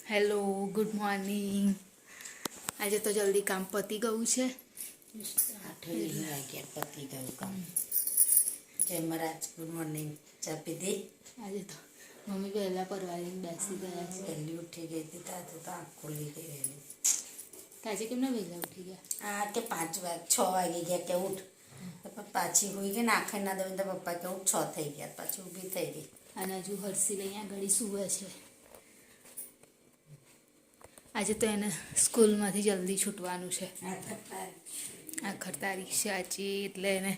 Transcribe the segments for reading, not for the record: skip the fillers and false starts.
Hello, good morning. આજે તો જલ્દી કામ પતી ગયું છે. 8 વાગ્યા પતી ગયું કામ. જય મહારાજ, ગુડ મોર્નિંગ. ચા પીધી? આજે તો મમ્મી વહેલા પરવારીને બેસી ગયા છે. વહેલી ઉઠી ગઈ હતી તાર તો આંખ ખુલી ગઈ વહેલી. આજે કેમ ના વહેલા ઉઠી ગયા? આ કે 6 વાગી ગયા કે ઉઠ. પાછી હોઈ ગઈ ને આંખે ના દે તો પપ્પા કે ઉઠ 6 થઈ ગયા. પાછી ઊભી થઈ ગઈ. અને હજુ હર્ષિલ અહીંયા ઘડી સૂવે છે. આજે તો એને સ્કૂલમાંથી જલ્દી છૂટવાનું છે. 8 તારીખ છે આજે, એટલે એને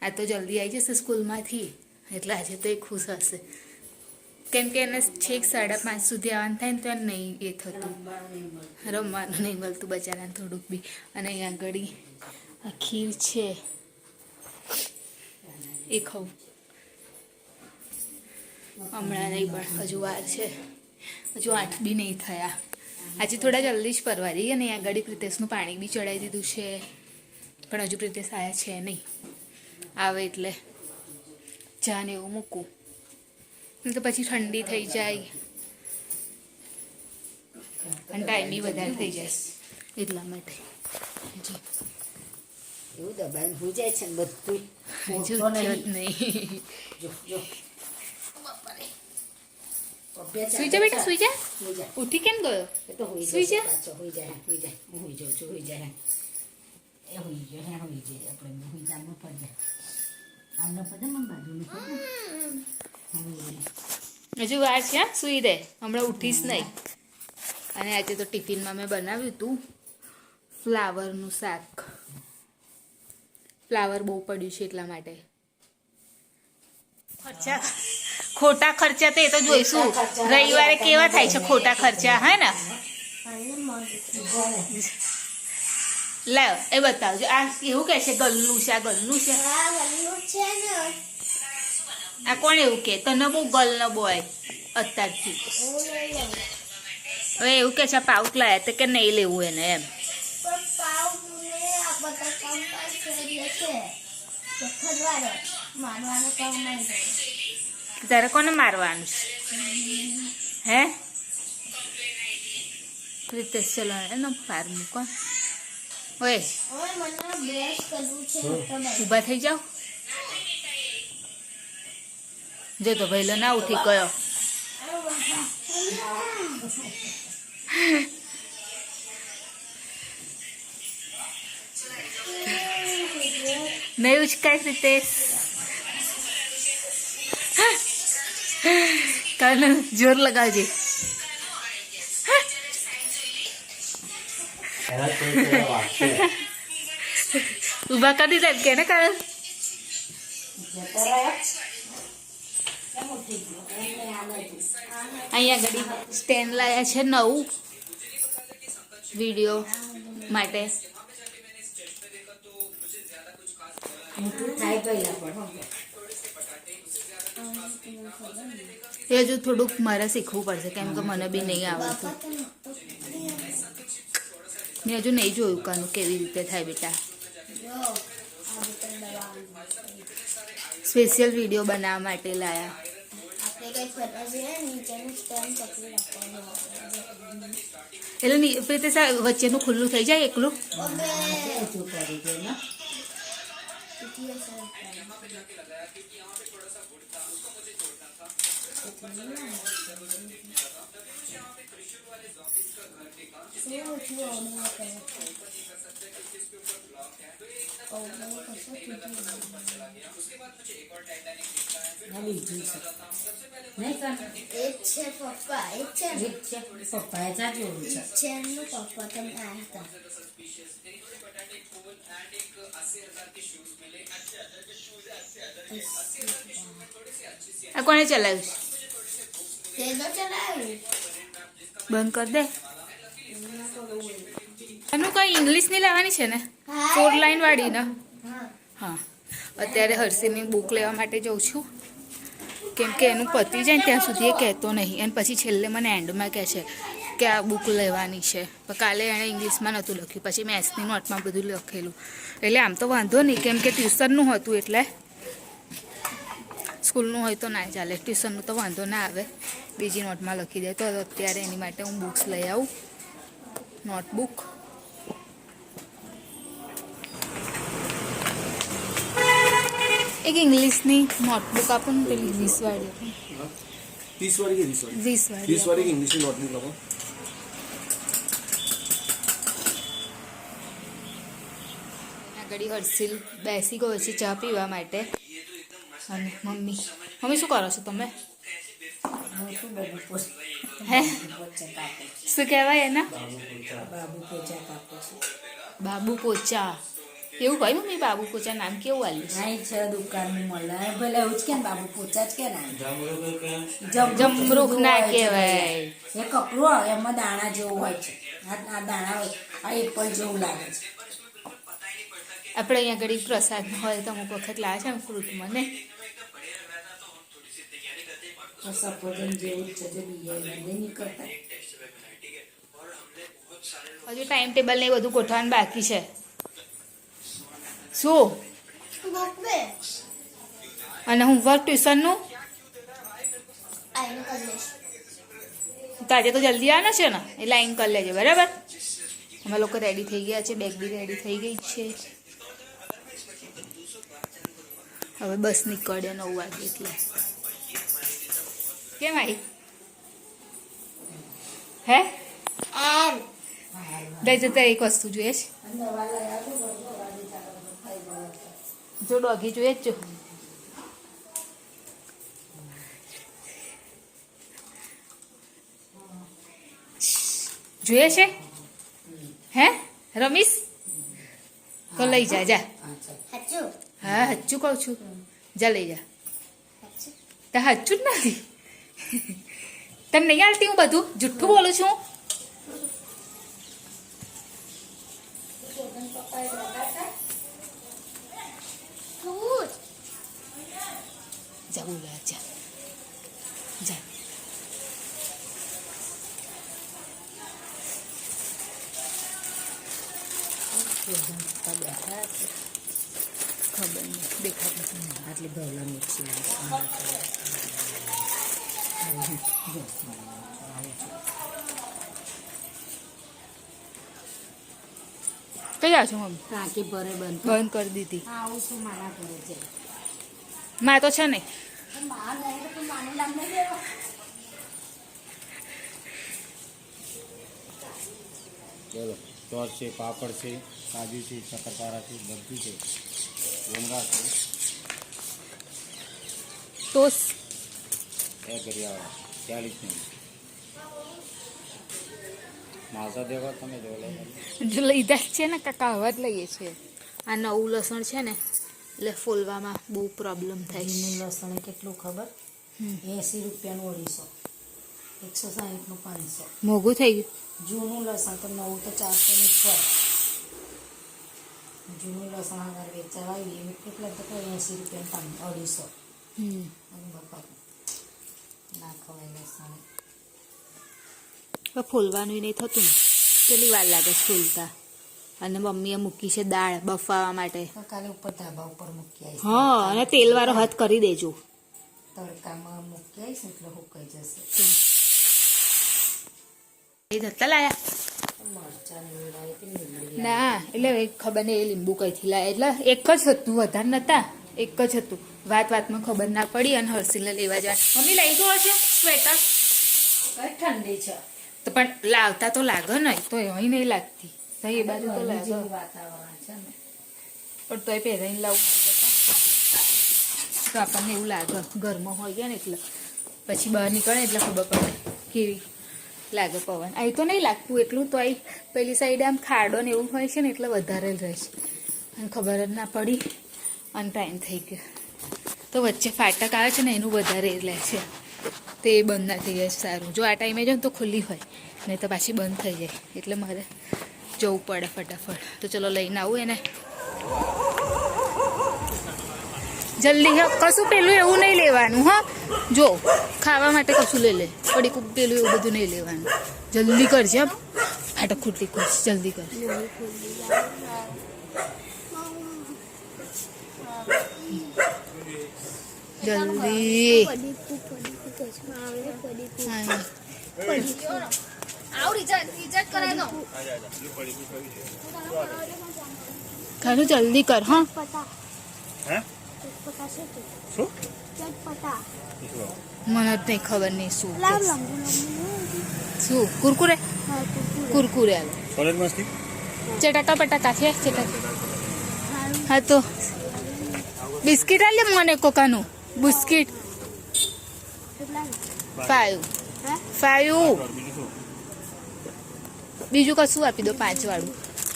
આ તો જલ્દી આવી જશે સ્કૂલમાંથી. એટલે આજે તો એ ખુશ હશે, કેમ કે એને છેક 5:30 સુધી આવવાનું થાય ને તો એને નહીં એ થતું, રમવાનું નહીં મળતું બચારાને થોડુંક બી. અને અહીંયા આગળ આ ખીર છે એ ખાઉં હમણાં નહીં, પણ હજુ વાર છે, હજુ 8 બી નહીં થયા. આજે થોડા જલ્દી જ પરવારી ગયા ને અહીંયા આગળ પ્રિતેશનું પાણી બી ચડાવી દીધું છે, પણ હજુ પ્રિતેશ આવ્યા છે નહીં. આવે એટલે ચા ને એવું મૂકું, તો પછી ઠંડી થઈ જાય અને ટાઈમ બી વધારે થઈ જાય, એટલા માટે. એવું દબાણ હોઈ જાય છે ને બધું. હજુ નહીં. સુઈ જા બેટા, સુઈ જા. ઉઠી કેમ ગયો? સુઈ જા. હોઈ જાય હું હોઈ જાઉં છું. હોઈ જાય એ હોઈ ગયો. હોઈ જાય આપણે હોઈ જામનું પડે. આમનો પડે મને બાજુનું પડે. હજુ વાર છે, સુઈ દે, હમણાં ઉઠીશ નહીં. અને આજે તો ટિફિનમાં મેં બનાવ્યું હતું ફ્લાવરનું શાક. ફ્લાવર બહુ પડ્યું છે એટલા માટે. ખોટા ખર્ચા તો એ તો જોઈશું રવિવારે કેવા થાય છે ખોટા ખર્ચા, હે ને? લાવ એ બતાવજો. આ એવું કે છે ગલનું છે, આ ગલનું છે. આ કોણ એવું કે તને બહુ ગલ ન બોય અત્યારથી? હવે એવું કે છે પાઉટ લાયા તો કે નહીં લેવું એને એમ. તારે કોને મારવાનું છે? હે પ્રિતેશ, ચલો એનો પાર મૂકો. ઓય ઊભા થઈ જાઓ. જો તો ભાઈલો ના ઉઠી ગયો. નહીં ઉચકાય પ્રિતેશ. કાને જોર લગાવજે. ઉભા કરી દીધા કે ને કારણ અહીંયા ઘડી સ્ટેન્ડ લાયા છે નવું વિડીયો માટે. એ હજુ થોડુંક મારે શીખવું પડશે, કેમ કે મને બી નહીં આવડતું. મેં હજુ નહીં જોયું કાનું કેવી રીતે થાય બેટા. સ્પેશિયલ વિડીયો બનાવવા માટે લાયા. એટલે વચ્ચેનું ખુલ્લું થઈ જાય એકલું. આ કોને ચલાવ્યું છે? બંધ કર દે. એનું કઈ ઇંગ્લિશ ની લાવવાની છે ને, 4 લાઈન વાળી ને? હા, અત્યારે હર્ષિલની બુક લેવા માટે જાઉં છું, કેમ કે એનું પતી જાય ને ત્યાં સુધી એ કહેતો નહીં, અને પછી છેલ્લે મને એન્ડમાં કહે છે કે આ બુક લેવાની છે. પણ કાલે એણે ઇંગ્લિશમાં નહોતું લખ્યું, પછી મેથ્સની નોટમાં બધું લખેલું. એટલે આમ તો વાંધો નહીં, કેમ કે ટ્યુશનનું હતું એટલે સ્કૂલનું હોય તો ના ચાલે, ટ્યુશનનું તો વાંધો ના આવે, બીજી નોટમાં લખી દે. તો અત્યારે એની માટે હું બુક્સ લઈ આવું, નોટબુક. એક ઇંગ્લિશની નોટબુક આપો ને, પેલી 20 વાળી. 30 वाली के 20 वाली 20 વાળી की इंग्लिश में नोटबुक लगाओ. આગળ હર્ષિલ બેસી ગયો છે ચા પીવા માટે. અને મમ્મી શું કરો છો તમે? હે શું કહેવાય એના? બાબુ પોચા. એવું કહ્યું મમ્મી? બાબુ પોચા નામ કેવું આવ્યું છે? દુકાનનું મળે ભલે એવું જ કે બાબુ પોચા જ કે જમરૂખ ના કહેવાય. એ કપડું આવે એમાં દાણા જેવું હોય છે. આ દાણા હોય, આ એપલ જેવું લાગે છે. આપણે અહીંયા ઘડી પ્રસાદ હોય તો અમુક વખત લાવે છે ને ફ્રૂટમાં ને. સફરજન જેવું જ છે, જો બીજા નીકળતા. હજુ ટાઈમ ટેબલ ને એ બધું ગોઠવવાનું બાકી છે. શું? અને હોમવર્ક ટ્યુશનનું તો આજે તો જલ્દી આવવાનું છે ને, એ લાઈન કરી લેજો બરાબર. અમે લોકો રેડી થઈ ગયા છે, બેગ બી રેડી થઈ ગઈ છે. હવે બસ નીકળે 9 વાગે એટલે. કેમ આવી? હે દઈ જતા એક વસ્તુ જોઈએ છે. જો ડોગી જોઈએ જ. જોઈએ છે હે રમીશ? તો લઈ જા. જા. હા હચ્ચું કહું છું, જા લઈ જા. તો હચ્ચું જ નથી. તને નહીં આવડતી? હું બધું જુઠ્ઠું બોલું છું. જા બોલા જા. ખબર નહીં દેખાતું. આટલી ભવલા મિક્સી કઈ આવ છો મમ્મી? ટાંકી ભરે બંધ કરી દીધી. આવું શું માના કરે છે? માં તો છે ને. चलो ચોર છે, પાપડ છે, કાજુ છે, શક્કરપારા છે, બધું છે. ડુંગરા છે, ટોસ એ કર્યા 40 ની માસા દેવા તમે જો લીધા જ છે ને કાકા, હવે જ લઈએ છીએ. આ નવું લસણ છે ને એટલે ફોલવામાં બહુ પ્રોબ્લેમ થાય છે. જૂનું લસણ કેટલું ખબર? 80 રૂપિયાનું 250, 160નું 500. મોંઘું થઈ ગયું. જૂનું લસણ તો નવું તો 400 ની પર. જૂનું લસણ આગળ વેચાવા આવીએ કેટલા તો 80 રૂપિયા 250. અને બાપા ના ખવાય લસણ. ફોલવાનું નહીં થતું ને, કેટલી વાર લાગે ફૂલતા. અને મમ્મીએ મૂકી છે દાળ બફાવા માટે. કાલે ઉપર ધાબા ઉપર મૂકી આવીશ. હા, અને તેલવાળો હાથ કરી દેજો. તડકામાં મૂકી આવીશ એટલે હુકાઈ જશે. એ ધત્તા લાયા ના, એટલે ખબર નહીં એ લીંબુ કઈથી લાયા. એટલે એક જ હતું, વધારે નતા. એક જ હતું. વાતમાં ખબર ના પડી અને હર્ષિલને લેવા જાય. મમ્મી લઈ ગયો છે સ્વેટર? કઈ ઠંડી છે તો પણ લાવતા તો લાગે ને, તો અહીં નહીં લાગતી. તો એ બાજુ તો લાગે વાતાવરણ છે ને, પણ તોય પહેરાઈને લાવું તો આપણને એવું લાગે ઘરમાં હોય ગયા ને. એટલે પછી બહાર નીકળે એટલે ખબર પડે કેવી લાગે પવન. અહીં તો નહીં લાગતું એટલું, તો અહીં પેલી સાઈડે આમ ખાડો ને એવું હોય છે ને એટલે વધારે જ રહે છે. અને ખબર જ ના પડી અને ટાઈમ થઈ ગયો. તો વચ્ચે ફાટક આવે છે ને એનું વધારે લે છે, તે બંધ ના થઈ જાય. સારું, જો આ ટાઈમે જાઉં તો ખુલ્લી હોય, નહીં તો પાછી બંધ થઈ જાય. એટલે મારે જવું પડે ફટાફટ. તો ચલો લઈને આવું એને જલ્દી. કશું પેલું એવું નહીં લેવાનું. હા જો ખાવા માટે કશું લઈ લે, પડી પેલું એવું બધું નહીં લેવાનું. જલ્દી કરજે. ફાટક ખૂટલી કરશે, જલ્દી કર. જલ્દી ખાનું જલ્દી કર હા મને જ નહીં ખબર નહીં શું શું કુરકુરે કુરકુરે ચટાકા પટાકા છે ચટાકા હા તો બિસ્કિટ આલે મને કોકાનું બિસ્કિટ 5 બીજું કશું આપી દો 5 વાળું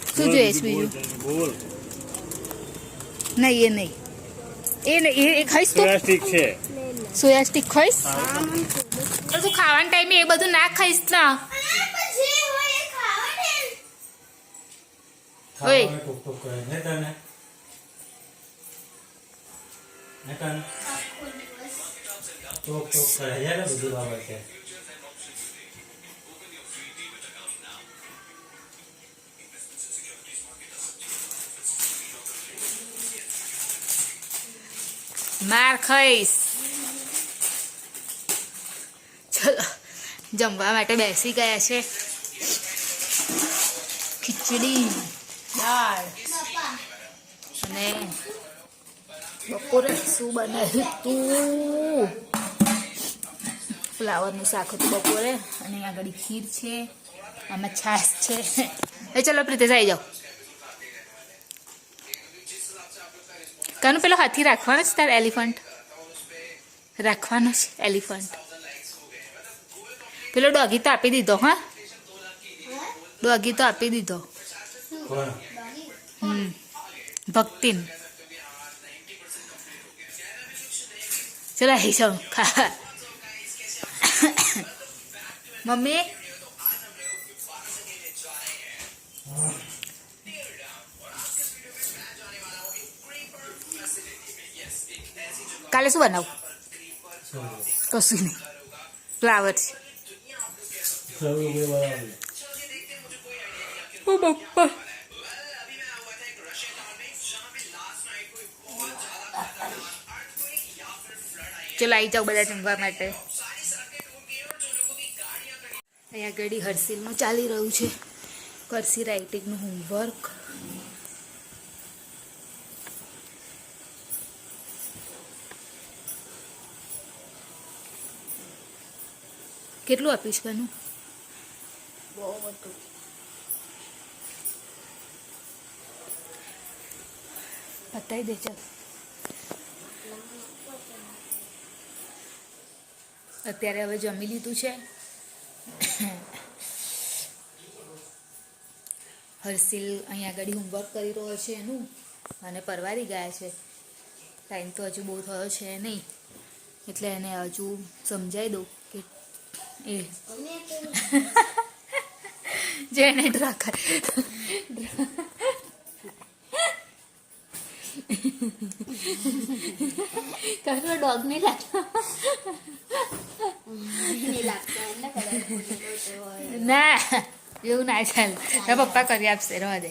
શું જોઈએ છે બીજું નહીં એ નહીં એ ખાઈશ તો સોયા સ્ટીક ખાઈશ તું ખાવાના ટાઈમે એ બધું ના ખાઈશ ના ઓય માર ખાઈશ ચલો જમવા માટે બેસી ગયા છે ખીચડી દાળ અને બપોરે શું બનાવ્યું તું ફ્લાવરનું શાક હતું બપોરે અને આગળ ખીર છે આમાં છાશ છે એ ચલો પ્રીતેશ આવી જાઓ કાનું પેલો હાથી રાખવાનો છે તાર એલિફન્ટ રાખવાનો છે એલિફન્ટ પેલો ડોગી તો આપી દીધો હા ડોગી તો આપી દીધો ભક્તિન ચલો આવી જાઉં ખા મમ્મી કાલે શું બનાવું કશું નહીં ફ્લાવર છે ઓ બાપા ચલો આવી જાઓ બધા જમવા માટે અહીંયા આગળ હર્ષિલનું ચાલી રહ્યું છે કરસી રાઇટિંગનું હોમવર્ક કેટલું આપીશ કાનું બહુ બધું બતાવી દે ચાલ અત્યારે હવે જમી લીધું છે હર્ષિલ અહીંયા આગળ હોમવર્ક કરી રહ્યો છે એનું અને પરવારી ગયા છે ટાઈમ તો હજુ બહુ થયો છે નહીં એટલે એને હજુ સમજાવી દઉં કે એ જેને ડ્રા કરે કશું ડોગ નહીં ના એવું ના ચાલે પપ્પા કરી આપશે રહેવા દે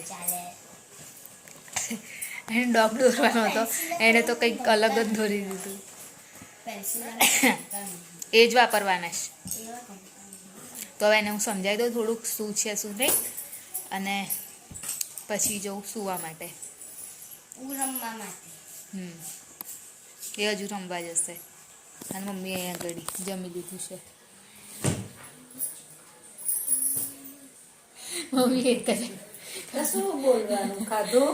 એને ડોગ દોરવાનો હતો એને તો કંઈક અલગ જ દોરી દીધું એ જ વાપરવાના છે તો હવે એને હું સમજાવી દઉં થોડુંક શું છે શું નહીં અને પછી જવું સૂવા માટે એ હજુ રમવા જશે અને મમ્મી અહીંયા આગળ જમી લીધું છે મમ્મી એક કરે શું બોલવાનું ખાધું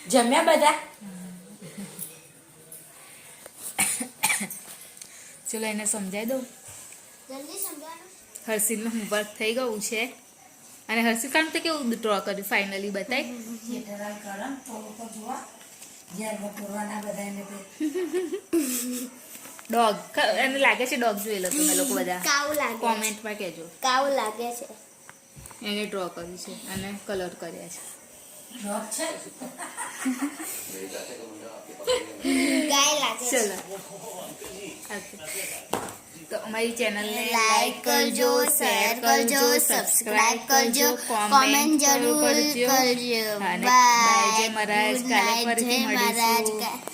જમ્યા બધા ચલો એને સમજાવી દઉં હર્ષિલનું હોમવર્ક થઈ ગયું છે અને હર્ષિલ કામ તો કેવું ડ્રો કર્યું ફાઇનલી બતાય ડોગ એને લાગે છે ડોગ જોયેલો તમે લોકો બધા કોમેન્ટમાં કહેજો કાવ લાગે છે એને ડ્રો કર્યું છે અને કલર કર્યા છે ગાય લાગે છે ચલો તો અમારી ચેનલને લાઈક કરજો શેર કરજો સબસ્ક્રાઇબ કરજો કોમેન્ટ જરૂર કરજો બાય જય મહારાજ કાલે ફરીથી મળીશું